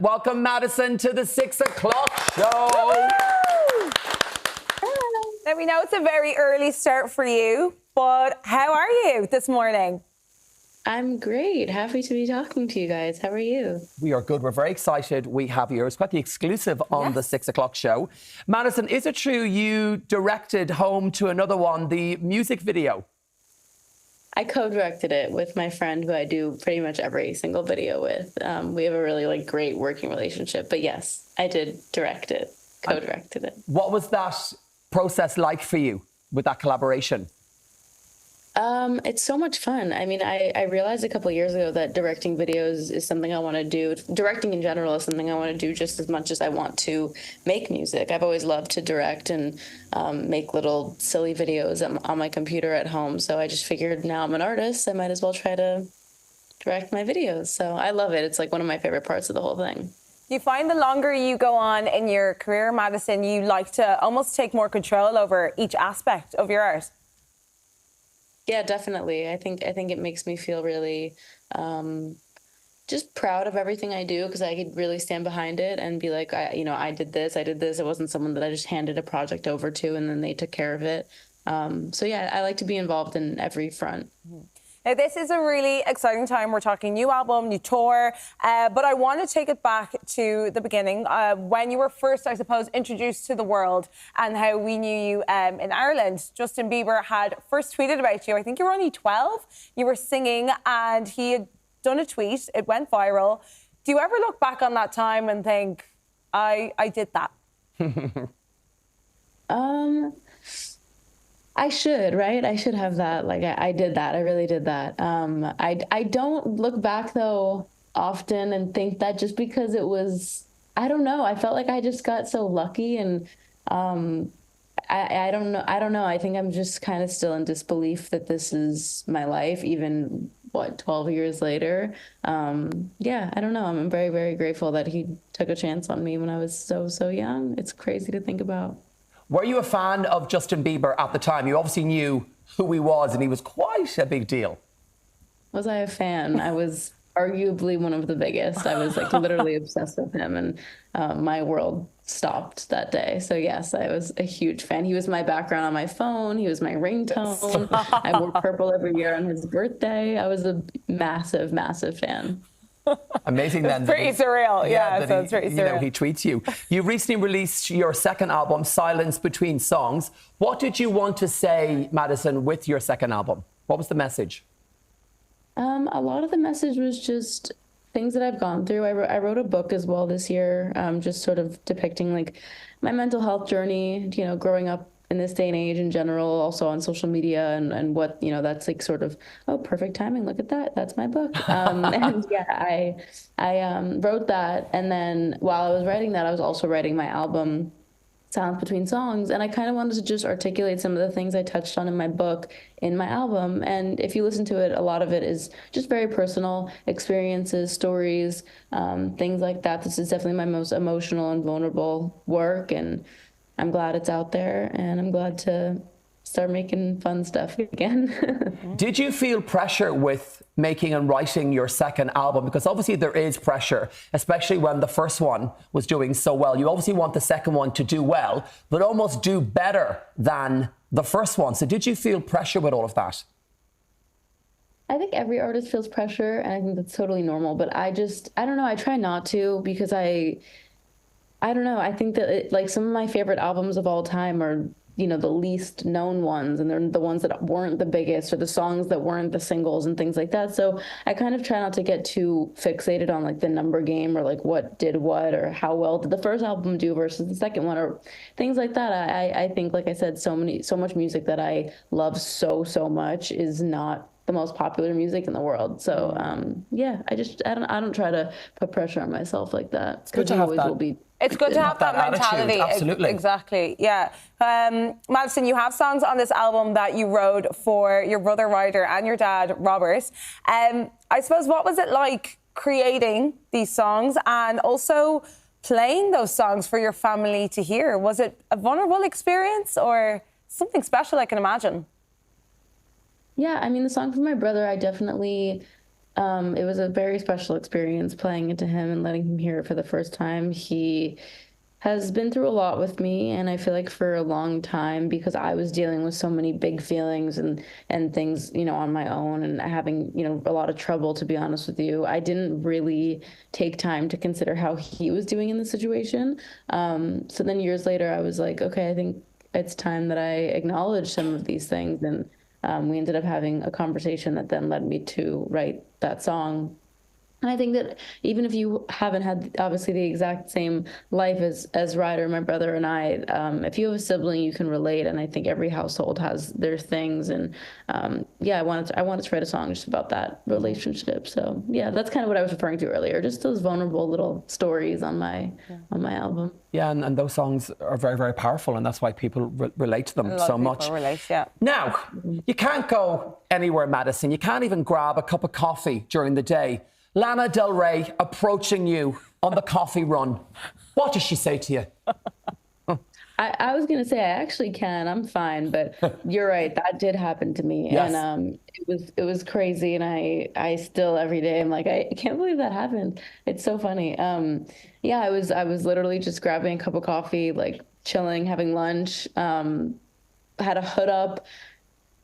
Welcome, Madison, to the 6 o'clock show. Now, we know it's a very early start for you, but how are you this morning? I'm great. Happy to be talking to you guys. How are you? We are good. We're very excited. We have yours. Quite the exclusive on the 6 o'clock show. Madison, is it true you directed Home to Another One, the music video? I co-directed it with my friend who I do pretty much every single video with. We have a really great working relationship. But yes, I did direct it, co-directed it. What was that process like for you with that collaboration? It's so much fun. I mean, I realized a couple of years ago that directing videos is something I want to do. Directing in general is something I want to do just as much as I want to make music. I've always loved to direct and make little silly videos on my computer at home. So I just figured now I'm an artist, I might as well try to direct my videos. So I love it. It's like one of my favorite parts of the whole thing. You find the longer you go on in your career, Madison, you like to almost take more control over each aspect of your art. Yeah, definitely. I think it makes me feel really just proud of everything I do, because I could really stand behind it and be like, I did this. It wasn't someone that I just handed a project over to and then they took care of it. So yeah, I like to be involved in every front. Now, this is a really exciting time. We're talking new album, new tour, but I want to take it back to the beginning, when you were first, I suppose, introduced to the world and how we knew you in Ireland. Justin Bieber had first tweeted about you. I think you were only 12. You were singing and he had done a tweet. It went viral. Do you ever look back on that time and think, I did that? I should, right? I should have that. Like, I did that. I really did that. I don't look back, though, often and think that, just because it was, I don't know. I felt like I just got so lucky, and I don't know. I think I'm just kind of still in disbelief that this is my life, even, 12 years later. Yeah, I don't know. I'm very, very grateful that he took a chance on me when I was so young. It's crazy to think about. Were you a fan of Justin Bieber at the time? You obviously knew who he was, and he was quite a big deal. Was I a fan? I was arguably one of the biggest. I was literally obsessed with him, and my world stopped that day. So yes, I was a huge fan. He was my background on my phone. He was my ringtone. I wore purple every year on his birthday. I was a massive, massive fan. Amazing then. It's pretty surreal. Yeah, so it's pretty surreal. He tweets you. You recently released your second album, Silence Between Songs. What did you want to say, Madison, with your second album? What was the message? A lot of the message was just things that I've gone through. I wrote a book as well this year, just sort of depicting my mental health journey, growing up in this day and age in general, also on social media, and what, that's sort of, oh, perfect timing. Look at that. That's my book. And yeah, I wrote that. And then while I was writing that, I was also writing my album, Silence Between Songs. And I kind of wanted to just articulate some of the things I touched on in my book in my album. And if you listen to it, a lot of it is just very personal experiences, stories, things like that. This is definitely my most emotional and vulnerable work. And I'm glad it's out there, and I'm glad to start making fun stuff again. Did you feel pressure with making and writing your second album? Because obviously there is pressure, especially when the first one was doing so well. You obviously want the second one to do well, but almost do better than the first one. So did you feel pressure with all of that? I think every artist feels pressure, and I think that's totally normal. But I don't know. I try not to, because I don't know. I think that some of my favorite albums of all time are, the least known ones, and they're the ones that weren't the biggest, or the songs that weren't the singles and things like that. So I kind of try not to get too fixated on the number game, or what did what, or how well did the first album do versus the second one, or things like that. I think, like I said, so much music that I love so much is not the most popular music in the world. So yeah, I don't try to put pressure on myself like that. It's good to have that. It's good to have that mentality. Attitude. Absolutely. Exactly, yeah. Madison, you have songs on this album that you wrote for your brother Ryder and your dad Robert. I suppose, what was it like creating these songs and also playing those songs for your family to hear? Was it a vulnerable experience or something special, I can imagine? Yeah, I mean, the song for my brother, I definitely It was a very special experience playing it to him and letting him hear it for the first time. He has been through a lot with me, and I feel like for a long time, because I was dealing with so many big feelings and things, you know, on my own, and having, you know, a lot of trouble, to be honest with you, I didn't really take time to consider how he was doing in the situation. So then years later, I was like, okay, I think it's time that I acknowledge some of these things, and we ended up having a conversation that then led me to write that song. And I think that even if you haven't had obviously the exact same life as Ryder, my brother, and I, if you have a sibling, you can relate. And I think every household has their things. And yeah, I wanted to write a song just about that relationship. So yeah, that's kind of what I was referring to earlier, just those vulnerable little stories on my album. Yeah, and those songs are very, very powerful, and that's why people relate to them so much. Relate, yeah. Now, you can't go anywhere, Madison. You can't even grab a cup of coffee during the day. Lana Del Rey approaching you on the coffee run. What does she say to you? I was going to say I actually can. I'm fine, but you're right. That did happen to me. Yes. And it was crazy. And I still every day I'm like, I can't believe that happened. It's so funny. Yeah, I was literally just grabbing a cup of coffee, like chilling, having lunch, had a hood up,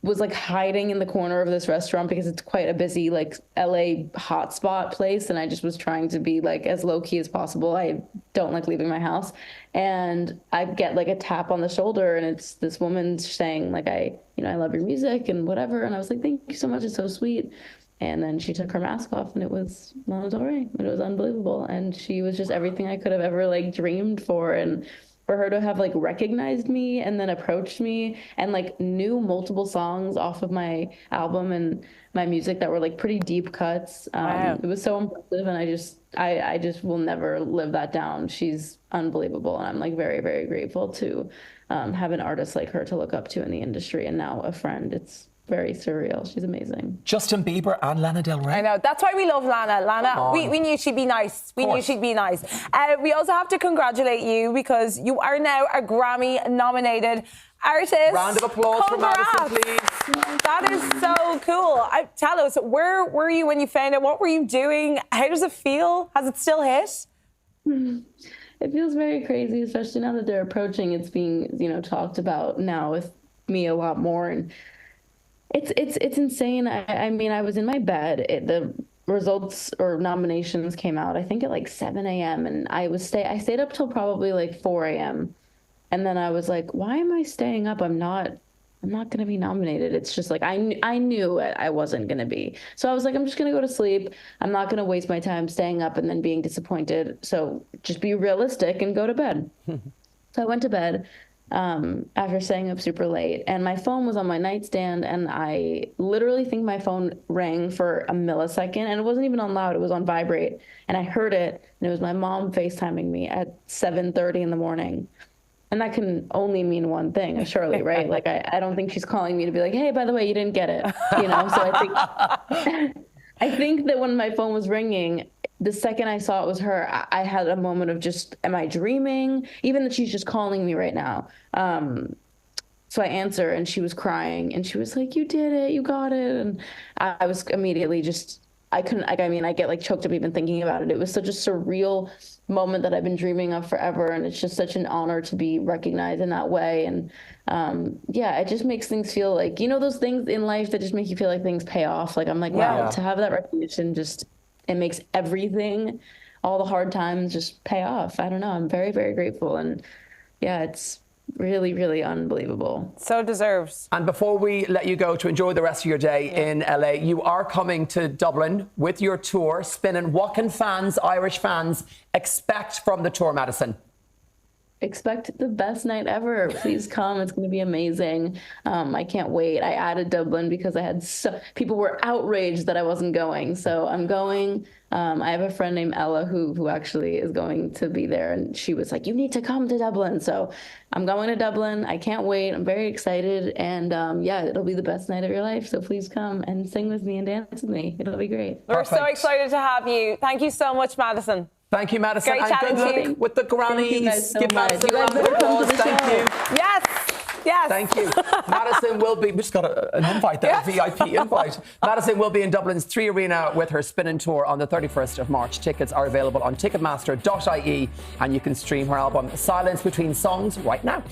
was like hiding in the corner of this restaurant because it's quite a busy like LA hotspot place, and I just was trying to be like as low key as possible. I don't like leaving my house, and I get like a tap on the shoulder, and it's this woman saying like, I love your music and whatever, and I was like, thank you so much, it's so sweet. And then she took her mask off, and it was Lana Del Rey, and it was unbelievable, and she was just everything I could have ever like dreamed for. And for her to have like recognized me and then approached me and like knew multiple songs off of my album and my music that were like pretty deep cuts. Wow. It was so impressive, and I just will never live that down. She's unbelievable, and I'm like very, very grateful to have an artist like her to look up to in the industry, and now a friend. It's very surreal. She's amazing. Justin Bieber and Lana Del Rey. I know. That's why we love Lana. Lana, we knew she'd be nice. We knew she'd be nice. We also have to congratulate you because you are now a Grammy-nominated artist. Round of applause for Madison, please. That is so cool. Tell us, where were you when you found it? What were you doing? How does it feel? Has it still hit? It feels very crazy, especially now that they're approaching. It's being, talked about now with me a lot more, and it's insane. I mean, I was in my bed. The results or nominations came out, I think at like 7 a.m. and I stayed up till probably like 4 a.m. And then I was like, why am I staying up? I'm not going to be nominated. It's just like I knew I wasn't going to be. So I was like, I'm just going to go to sleep. I'm not going to waste my time staying up and then being disappointed. So just be realistic and go to bed. So I went to bed after staying up super late, and my phone was on my nightstand, and I literally think my phone rang for a millisecond, and it wasn't even on loud, it was on vibrate, and I heard it, and it was my mom FaceTiming me at 7:30 in the morning. And that can only mean one thing, surely, right? Like, I don't think she's calling me to be like, hey, by the way, you didn't get it, So I think that when my phone was ringing, the second I saw it was her, I had a moment of just, am I dreaming? Even that she's just calling me right now. So I answer, and she was crying, and she was like, you did it, you got it. And I was immediately just, I get like choked up even thinking about it. It was such a surreal moment that I've been dreaming of forever. And it's just such an honor to be recognized in that way. And yeah, it just makes things feel like, those things in life that just make you feel like things pay off. Like, I'm like, wow, to have that recognition, it makes everything, all the hard times just pay off. I don't know. I'm very, very grateful. And yeah, it's really, really unbelievable. So deserved. And before we let you go to enjoy the rest of your day in LA, you are coming to Dublin with your tour, spinning. What can Irish fans, expect from the tour, Madison? Expect the best night ever. Please come. It's going to be amazing. I can't wait. I added Dublin because people were outraged that I wasn't going. So I'm going. I have a friend named Ella who actually is going to be there, and she was like, you need to come to Dublin. So I'm going to Dublin. I can't wait. I'm very excited. And yeah, it'll be the best night of your life. So please come and sing with me and dance with me. It'll be great. We're so excited to have you. Thank you so much, Madison. Thank you, Madison. Great and good chatting to luck you. with the Grammys. Thank you guys so Give much. Madison a round of applause. Thank you. Yes. Yes. Thank you. Madison will be, we just got an invite there, a VIP invite. Madison will be in Dublin's 3 Arena with her spinning tour on the 31st of March. Tickets are available on ticketmaster.ie and you can stream her album Silence Between Songs right now.